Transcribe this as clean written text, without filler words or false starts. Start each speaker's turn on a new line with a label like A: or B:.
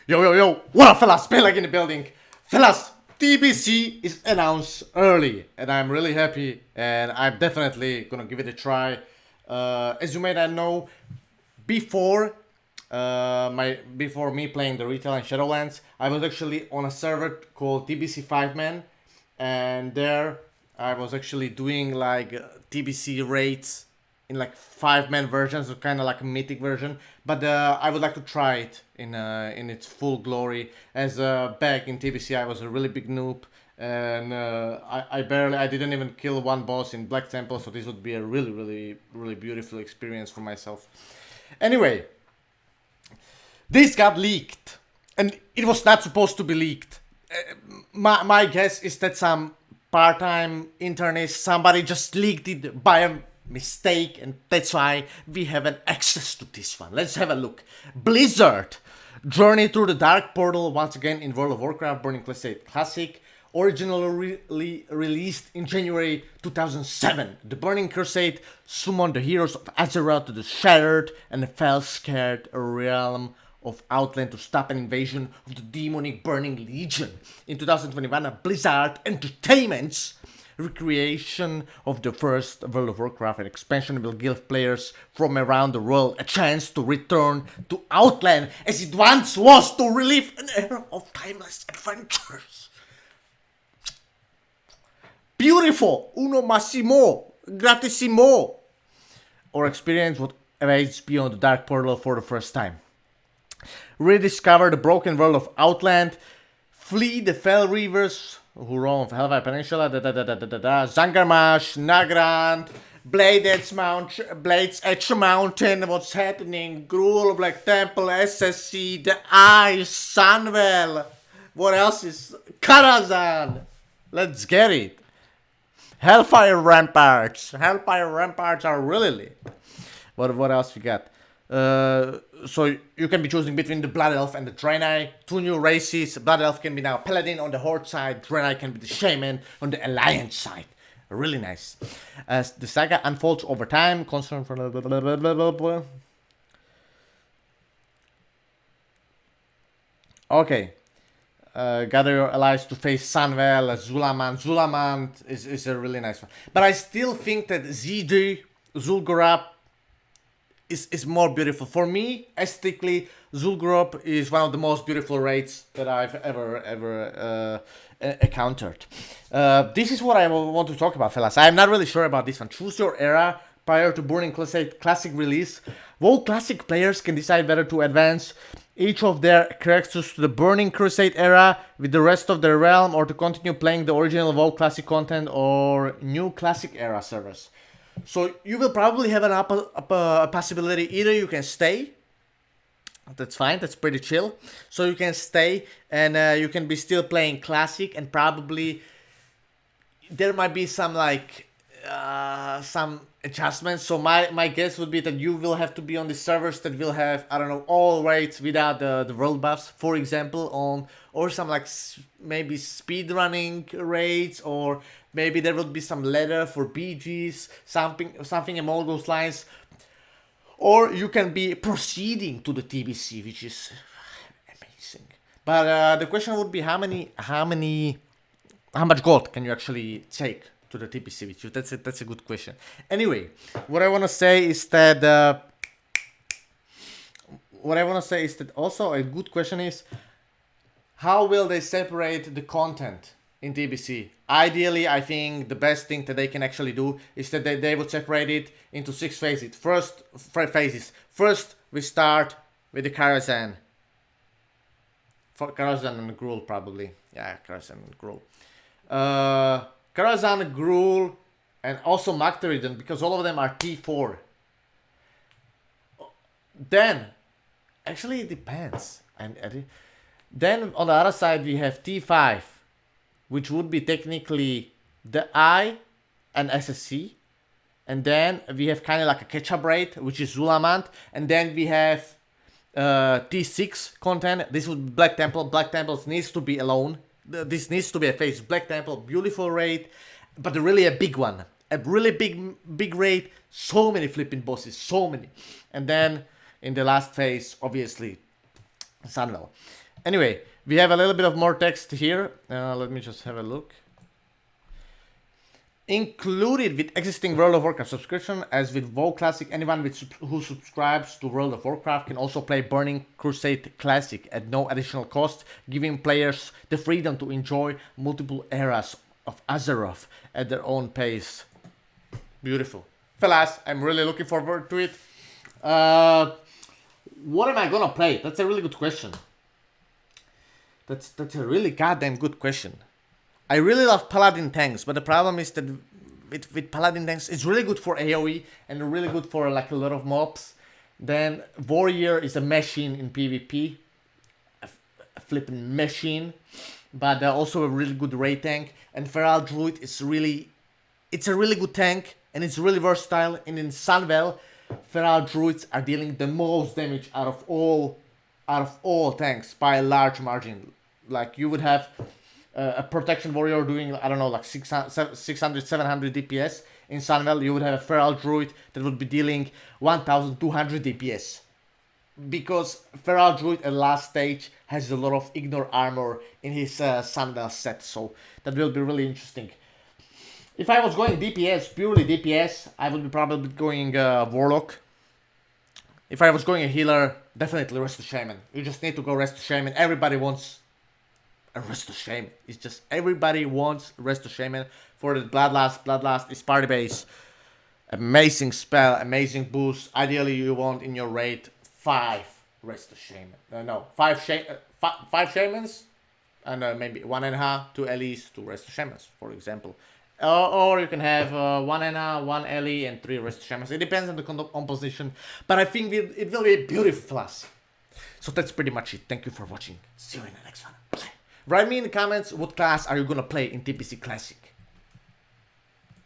A: Yo, what up, fellas? Pelag in the building. Fellas, TBC is announced early, and I'm really happy, and I'm definitely gonna give it a try. As you may not know, before before me playing the retail in Shadowlands, I was actually on a server called TBC 5 Man, and there I was actually doing like TBC raids in like 5 man versions, so kind of like a mythic version. But I would like to try it in its full glory. As back in TBC, I was a really big noob, and I didn't even kill one boss in Black Temple, so this would be a really beautiful experience for myself. Anyway, this got leaked, and it was not supposed to be leaked. My guess is that some part-time internist, somebody just leaked it by a mistake, and that's why we have an access to this one. Let's have a look. Blizzard, Journey Through the Dark Portal, once again in World of Warcraft Burning Classic, originally released in January 2007. The Burning Crusade summoned the heroes of Azeroth to the shattered and fell-scared realm of Outland to stop an invasion of the demonic Burning Legion. In 2021, Blizzard Entertainment's recreation of the first World of Warcraft and expansion will give players from around the world a chance to return to Outland as it once was, to relive an era of timeless adventures. Beautiful, uno massimo, gratissimo, or experience what awaits beyond the Dark Portal for the first time. Rediscover the broken world of Outland, flee the Fell Reavers who roam the Hellfire Peninsula, Zangarmarsh, Nagrand, Blades Edge Mountain, what's happening, Gruul, Black Temple, SSC, the Ice, Sunwell, what else is, Karazhan, let's get it. Hellfire Ramparts are really lit. What else we got? So you can be choosing between the Blood Elf and the Draenei, two new races. Blood Elf can be now Paladin on the Horde side, Draenei can be the Shaman on the Alliance side. Really nice. As the saga unfolds over time, concern for Okay. Gather your allies to face Sunwell, Zulaman. Zulaman is a really nice one. But I still think that ZD, Zul'Gurub, is more beautiful. For me, aesthetically, Zul'Gurub is one of the most beautiful raids that I've ever encountered. This is what I want to talk about, fellas. I'm not really sure about this one. Choose your era prior to Burning Classic release. WoW Classic players can decide whether to advance each of their characters to the Burning Crusade era with the rest of their realm, or to continue playing the original WoW Classic content or new Classic era servers. So you will probably have a possibility. Either you can stay, that's fine, that's pretty chill. So you can stay and you can be still playing Classic, and probably there might be some some adjustments. So my guess would be that you will have to be on the servers that will have, I don't know, all raids without the world buffs, for example, or some maybe speedrunning raids, or maybe there will be some ladder for BGs, something along those lines. Or you can be proceeding to the TBC, which is amazing. But the question would be how much gold can you actually take to the TBC with you? That's a good question. Anyway, what I want to say is that also a good question is, how will they separate the content in TBC? Ideally, I think the best thing that they can actually do is that they would separate it into 6 phases. First, we start with the Karazhan. For Karazhan and Gruul, probably. Yeah, Karazhan and Gruul. Karazhan, Gruul, and also Magtheridon, because all of them are T4. Then, actually it depends. Then on the other side we have T5, which would be technically the I and SSC. And then we have kind of like a catch-up raid, which is Zulamant. And then we have T6 content. This would be Black Temple. Black Temple needs to be alone. This needs to be a phase. Black Temple, beautiful raid, but really a big one. A really big raid. So many flipping bosses, so many. And then in the last phase, obviously, Sunwell. Anyway, we have a little bit of more text here. Let me just have a look. Included with existing World of Warcraft subscription, as with WoW Classic, anyone who subscribes to World of Warcraft can also play Burning Crusade Classic at no additional cost, giving players the freedom to enjoy multiple eras of Azeroth at their own pace. Beautiful. Fellas, I'm really looking forward to it. What am I gonna play? That's a really good question. That's a really goddamn good question. I really love Paladin tanks, but the problem is that with Paladin tanks, it's really good for AoE and really good for like a lot of mobs. Then Warrior is a machine in PvP, a flipping machine, but they're also a really good raid tank. And Feral Druid is it's a really good tank and it's really versatile. And in Sunwell, Feral Druids are dealing the most damage out of all tanks by a large margin. Like you would have a protection warrior doing, I don't know, like 600, 700 DPS. In Sunwell, you would have a Feral Druid that would be dealing 1200 DPS. Because Feral Druid at last stage has a lot of Ignore armor in his Sunwell set, so that will be really interesting. If I was going DPS, purely DPS, I would be probably going Warlock. If I was going a healer, definitely Resto Shaman. You just need to go Resto Shaman. Everybody wants a Resto Shaman. It's just everybody wants Resto Shaman for the Bloodlust. Bloodlust is party base. Amazing spell, amazing boost. Ideally, you want in your raid 5 Resto Shaman. 5 Shamans, and maybe 1.5, 2 Ellies, 2 Resto Shamans, for example. Or you can have 1.5, 1 Ellie, and 3 Resto Shamans. It depends on the composition, but I think it will be beautiful for us. So that's pretty much it. Thank you for watching. See you in the next one. Bye. Write me in the comments what class are you gonna play in TBC Classic.